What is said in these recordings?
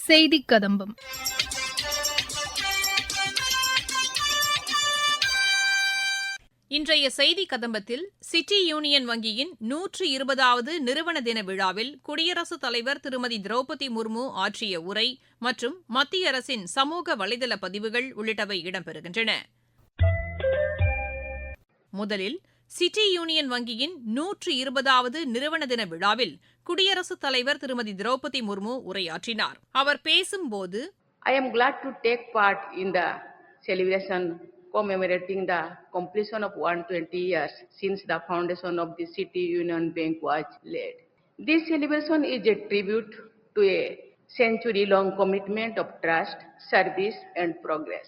செய்திக் கதம்பம். இன்றைய செய்தி கதம்பத்தில் சிட்டி யூனியன் வங்கியின் 120வது நிறுவன தின விழாவில் குடியரசுத் தலைவர் திருமதி திரௌபதி முர்மு ஆற்றிய உரை மற்றும் மத்திய அரசின் சமூக வலைதள பதிவுகள் உள்ளிட்டவை இடம்பெறுகின்றன. முதலில் சிட்டி யூனியன் வங்கியின் 120வது நிறுவன தின விழாவில் குடியரசுத் தலைவர் திருமதி திரௌபதி முர்மு உரையாற்றினார். அவர் பேசும்போது, I am glad to take part in the celebration commemorating the completion of 120 years since the foundation of the City Union Bank was laid. This celebration is a tribute to a century-long commitment of trust, service, and progress.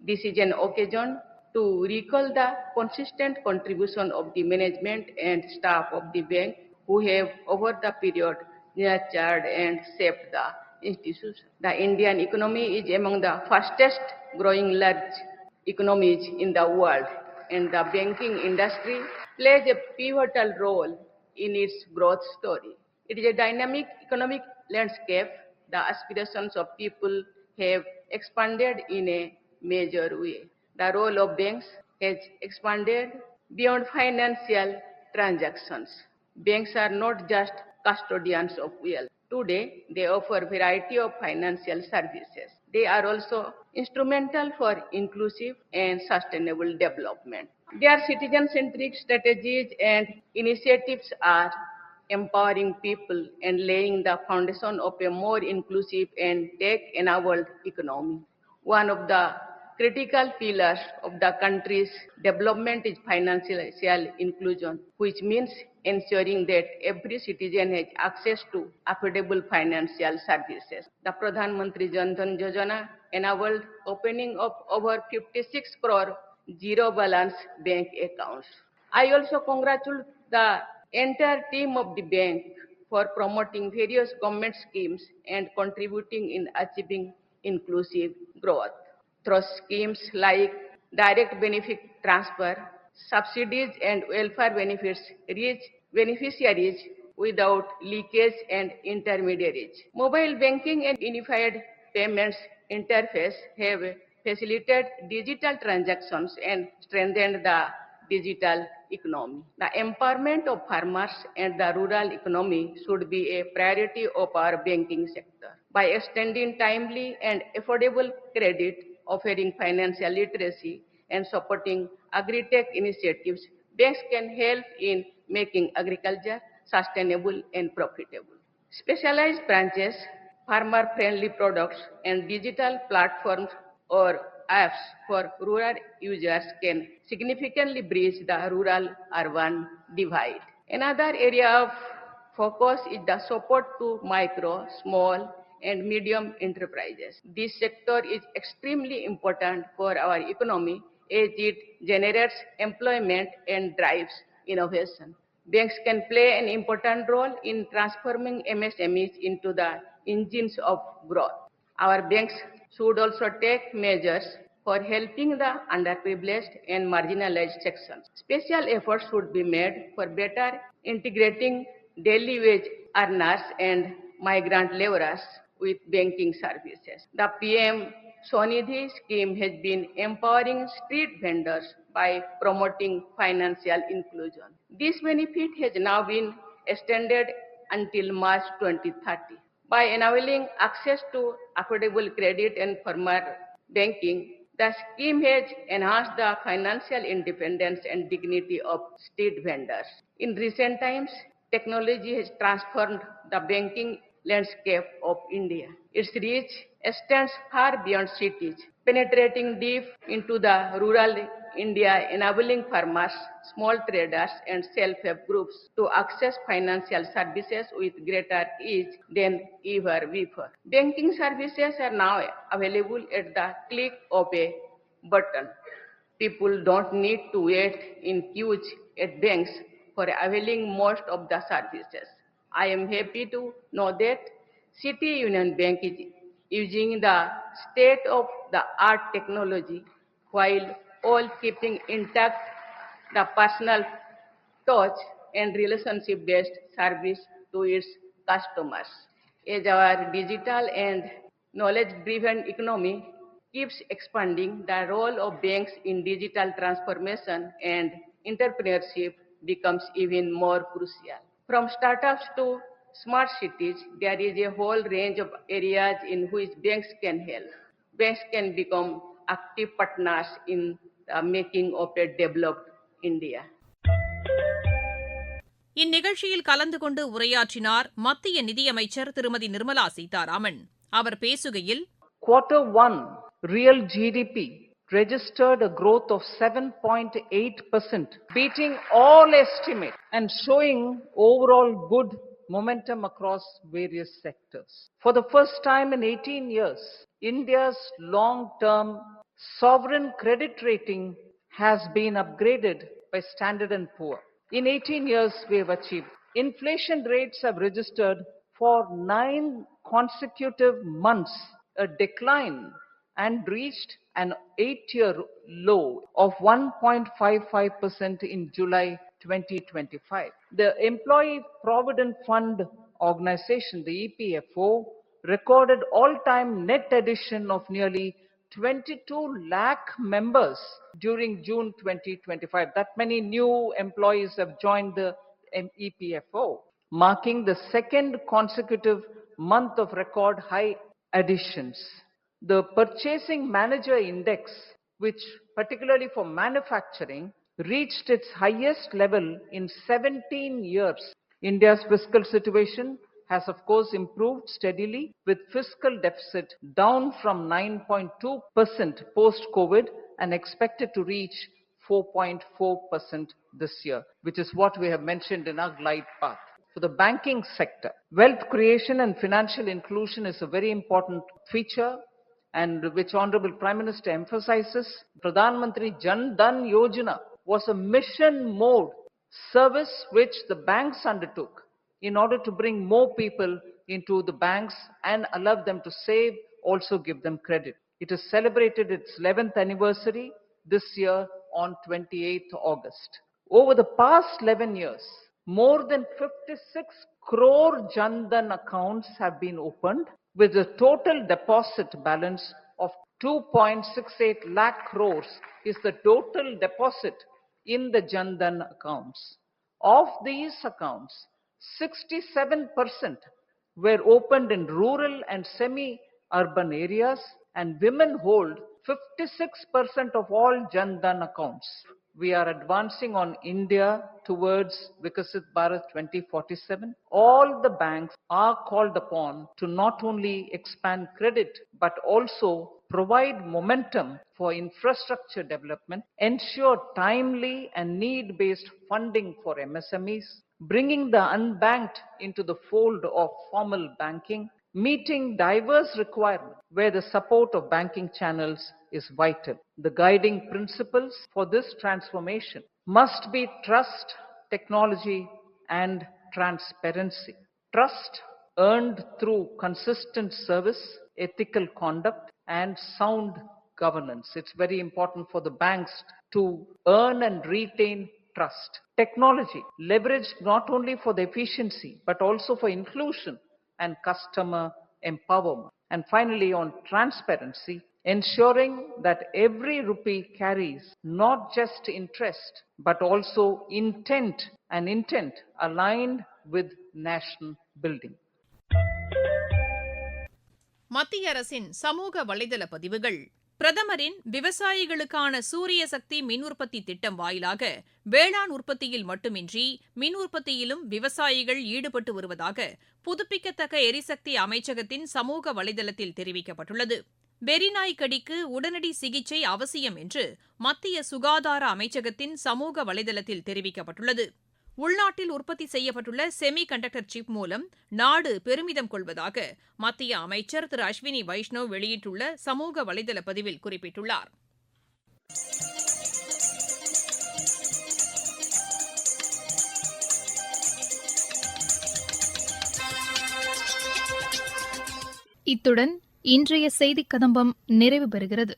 This is an occasion to recall the consistent contribution of the management and staff of the bank who have over the period nurtured and shaped the institution. The Indian economy is among the fastest growing large economies in the world, and the banking industry plays a pivotal role in its growth story. It is a dynamic economic landscape. The aspirations of people have expanded in a major way. The role of banks has expanded beyond financial transactions. Banks are not just custodians of wealth. Today, they offer a variety of financial services. They are also instrumental for inclusive and sustainable development. Their citizen-centric strategies and initiatives are empowering people and laying the foundation of a more inclusive and tech-enabled economy. One of the critical pillars of the country's development is financial inclusion, which means ensuring that every citizen has access to affordable financial services. The Pradhan Mantri Jan Dhan Yojana enabled opening of over 56 crore zero balance bank accounts. I also congratulate the entire team of the bank for promoting various government schemes and contributing in achieving inclusive growth. Through schemes like direct benefit transfer, subsidies and welfare benefits reach beneficiaries without leakage and intermediaries. Mobile banking and unified payments interface have facilitated digital transactions and strengthened the digital economy. The empowerment of farmers and the rural economy should be a priority of our banking sector. By extending timely and affordable credit, offering financial literacy, and supporting agri-tech initiatives, banks can help in making agriculture sustainable and profitable. Specialized branches, farmer-friendly products, and digital platforms or apps for rural users can significantly bridge the rural-urban divide. Another area of focus is the support to micro, small, and medium enterprises. This sector is extremely important for our economy as it generates employment and drives innovation. Banks can play an important role in transforming MSMEs into the engines of growth. Our banks should also take measures for helping the underprivileged and marginalized sections. Special efforts should be made for better integrating daily wage earners and migrant laborers with banking services. The PM Swanidhi scheme has been empowering street vendors by promoting financial inclusion. This benefit has now been extended until March 2030. By enabling access to affordable credit and farmer banking, the scheme has enhanced the financial independence and dignity of street vendors. In recent times, technology has transformed the banking landscape of India. Its reach extends far beyond cities, penetrating deep into the rural India, enabling farmers, small traders, and self-help groups to access financial services with greater ease than ever before. Banking services are now available at the click of a button. People don't need to wait in queues at banks for availing most of the services. I am happy to know that City Union Bank is using the state-of-the-art technology while all keeping intact the personal touch and relationship-based service to its customers. As our digital and knowledge-driven economy keeps expanding, the role of banks in digital transformation and entrepreneurship becomes even more crucial. From startups to smart cities, there is a whole range of areas in which banks can help. Banks can become active partners in the making of a developed India. இந்நிகழ்ச்சியில் கலந்து கொண்டு உரையாற்றினார் மத்திய நிதியமைச்சர் திருமதி நிர்மலா சீதாராமன். அவர் பேசுகையில், Q1 real GDP registered a growth of 7.8%, beating all estimates and showing overall good momentum across various sectors. For the first time in 18 years, India's long-term sovereign credit rating has been upgraded by Standard & Poor. In 18 years, we have achieved. Inflation rates have registered for 9 consecutive months a decline and reached an 8-year low of 1.55% in July 2025. The Employee Provident Fund Organization, the EPFO, recorded all-time net addition of nearly 22 lakh members during June 2025. That many new employees have joined the EPFO, marking the second consecutive month of record high additions. The Purchasing Manager Index, which particularly for manufacturing, reached its highest level in 17 years. India's fiscal situation has of course improved steadily, with fiscal deficit down from 9.2% post-COVID and expected to reach 4.4% this year, which is what we have mentioned in our glide path. For the banking sector, wealth creation and financial inclusion is a very important feature, and which Honorable Prime Minister emphasizes. Pradhan Mantri Jan Dhan Yojana was a mission mode service which the banks undertook in order to bring more people into the banks and allow them to save, also give them credit. It has celebrated its 11th anniversary this year on 28th August. Over the past 11 years, more than 56 crore Jan Dhan accounts have been opened, with a total deposit balance of 2.68 lakh crores is the total deposit in the Jan Dhan accounts. Of these accounts, 67% were opened in rural and semi-urban areas, and women hold 56% of all Jan Dhan accounts. We are advancing on India towards Vikasit Bharat 2047. All the banks are called upon to not only expand credit, but also provide momentum for infrastructure development, ensure timely and need-based funding for MSMEs, bringing the unbanked into the fold of formal banking, meeting diverse requirements where the support of banking channels is vital. The guiding principles for this transformation must be trust, technology, and transparency. Trust earned through consistent service, ethical conduct, and sound governance. It's very important for the banks to earn and retain trust. Technology leveraged not only for the efficiency, but also for inclusion and customer empowerment. And finally, on transparency, ensuring that every rupee carries not just interest, but also intent aligned with national building. மத்திய அரசின் சமூக வலைதள பதிவுகள். பிரதமரின் விவசாயிகளுக்கான சூரிய சக்தி மின் உற்பத்தி திட்டம் வாயிலாக வேளாண் உற்பத்தியில் மட்டுமின்றி மின் உற்பத்தியிலும் விவசாயிகள் ஈடுபட்டு வருவதாக புதுப்பிக்கத்தக்க எரிசக்தி அமைச்சகத்தின் சமூக வலைதளத்தில் தெரிவிக்கப்பட்டுள்ளது. வெறிநாய் கடிக்கு உடனடி சிகிச்சை அவசியம் என்று மத்திய சுகாதார அமைச்சகத்தின் சமூக வலைதளத்தில் தெரிவிக்கப்பட்டுள்ளது. உள்நாட்டில் உற்பத்தி செய்யப்பட்டுள்ள செமி கண்டக்டர் சிப் மூலம் நாடு பெருமிதம் கொள்வதாக மத்திய அமைச்சர் திரு அஸ்வினி வைஷ்ணவ் வெளியிட்டுள்ள சமூக வலைதள பதிவில் குறிப்பிட்டுள்ளார். இத்துடன் இன்றைய செய்திக் கதம்பம் நிறைவு பெறுகிறது.